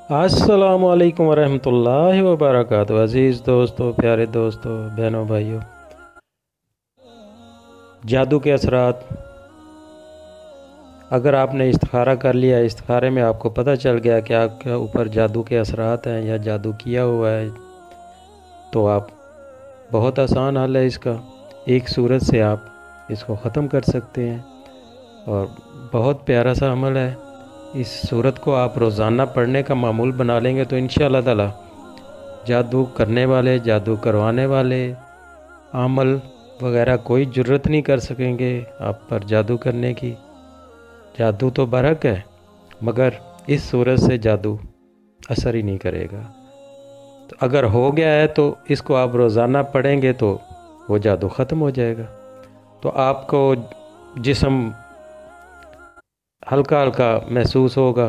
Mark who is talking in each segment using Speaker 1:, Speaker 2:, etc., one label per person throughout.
Speaker 1: अस्सलामुअलैकुम वरहमतुल्लाहि वबरकातुहू। अज़ीज़ दोस्तों, प्यारे दोस्तों, बहनों, भाइयों, जादू के असरात। अगर आपने इस्तिखारा कर लिया, इस्तिखारे में आपको पता चल गया कि आपके ऊपर जादू के असरात हैं या जादू किया हुआ है, तो आप बहुत आसान हल है इसका। एक सूरत से आप इसको ख़त्म कर सकते हैं और बहुत प्यारा सा अमल है। इस सूरत को आप रोज़ाना पढ़ने का मामूल बना लेंगे तो इंशाअल्लाह ताला जादू करने वाले, जादू करवाने वाले, आमल वगैरह कोई ज़रूरत नहीं कर सकेंगे आप पर जादू करने की। जादू तो बरहक है, मगर इस सूरत से जादू असर ही नहीं करेगा। तो अगर हो गया है तो इसको आप रोज़ाना पढ़ेंगे तो वो जादू ख़त्म हो जाएगा। तो आपको जिस्म हल्का हल्का महसूस होगा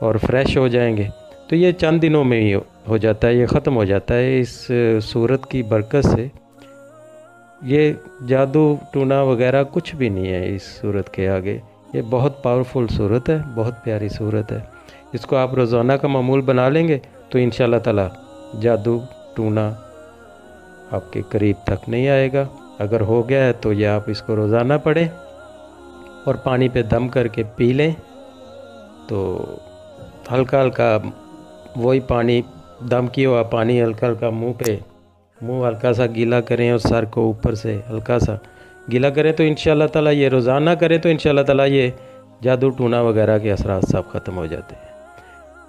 Speaker 1: और फ्रेश हो जाएंगे। तो ये चंद दिनों में ही हो जाता है, ये ख़त्म हो जाता है इस सूरत की बरकत से। ये जादू टूना वगैरह कुछ भी नहीं है इस सूरत के आगे। ये बहुत पावरफुल सूरत है, बहुत प्यारी सूरत है। इसको आप रोज़ाना का मामूल बना लेंगे तो इंशाअल्लाह ताला जादू टूना आपके करीब तक नहीं आएगा। अगर हो गया है तो ये आप इसको रोज़ाना पढ़ें और पानी पे दम करके पी लें। तो हल्का हल्का वही पानी, दम किया हुआ पानी हल्का हल्का मुंह हल्का सा गीला करें और सर को ऊपर से हल्का सा गीला करें। तो इंशाअल्लाह ताला ये रोज़ाना करें तो इंशाअल्लाह ताला ये जादू टूना वगैरह के असरात सब ख़त्म हो जाते हैं।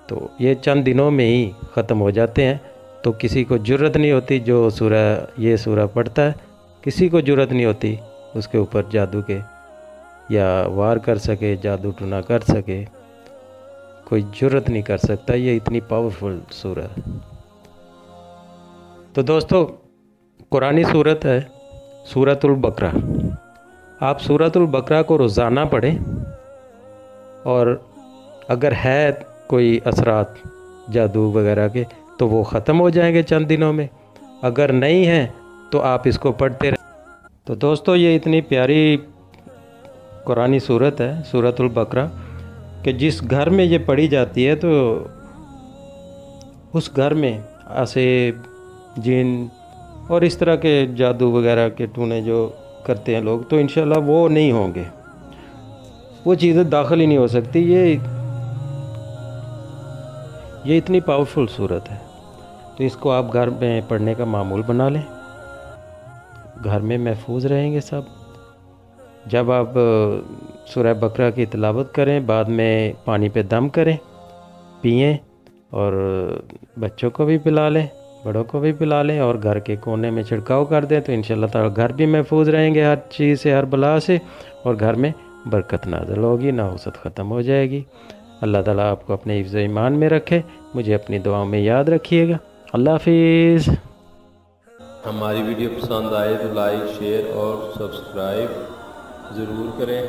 Speaker 1: तो ये चंद दिनों में ही ख़त्म हो जाते हैं। तो किसी को ज़रूरत नहीं होती, जो ये सूरह पढ़ता है, किसी को ज़रूरत नहीं होती उसके ऊपर जादू के या वार कर सके, जादू टूना कर सके, कोई ज़रूरत नहीं कर सकता। ये इतनी पावरफुल सूरत है। तो दोस्तों, कुरानी सूरत है सूरतुल बकरा। आप सूरतुल बकरा को रोज़ाना पढ़ें और अगर है कोई असरात जादू वगैरह के तो वो ख़त्म हो जाएंगे चंद दिनों में। अगर नहीं है तो आप इसको पढ़ते रहें। तो दोस्तों, ये इतनी प्यारी कुरानी सूरत है सूरतुल बकरा कि जिस घर में ये पढ़ी जाती है तो उस घर में ऐसे जिन और इस तरह के जादू वगैरह के टूने जो करते हैं लोग, तो इंशाल्लाह वो नहीं होंगे, वो चीज़ें दाखिल ही नहीं हो सकती। ये इतनी पावरफुल सूरत है। तो इसको आप घर में पढ़ने का मामूल बना लें, घर में महफूज रहेंगे सब। जब आप सूरह बकरा की तिलावत करें, बाद में पानी पे दम करें, पिएं और बच्चों को भी पिला लें, बड़ों को भी पिला लें और घर के कोने में छिड़काव कर दें। तो इंशाअल्लाह ताला घर भी महफूज रहेंगे हर चीज़ से, हर बला से, और घर में बरकत नाज़िल होगी, नाहुसत ख़त्म हो जाएगी। अल्लाह ताला आपको अपने हिफ्ज़ ईमान में रखे। मुझे अपनी दुआओं में याद रखिएगा। अल्लाह हाफिज़।
Speaker 2: हमारी वीडियो पसंद आए तो लाइक, शेयर और सब्सक्राइब ज़रूर करें।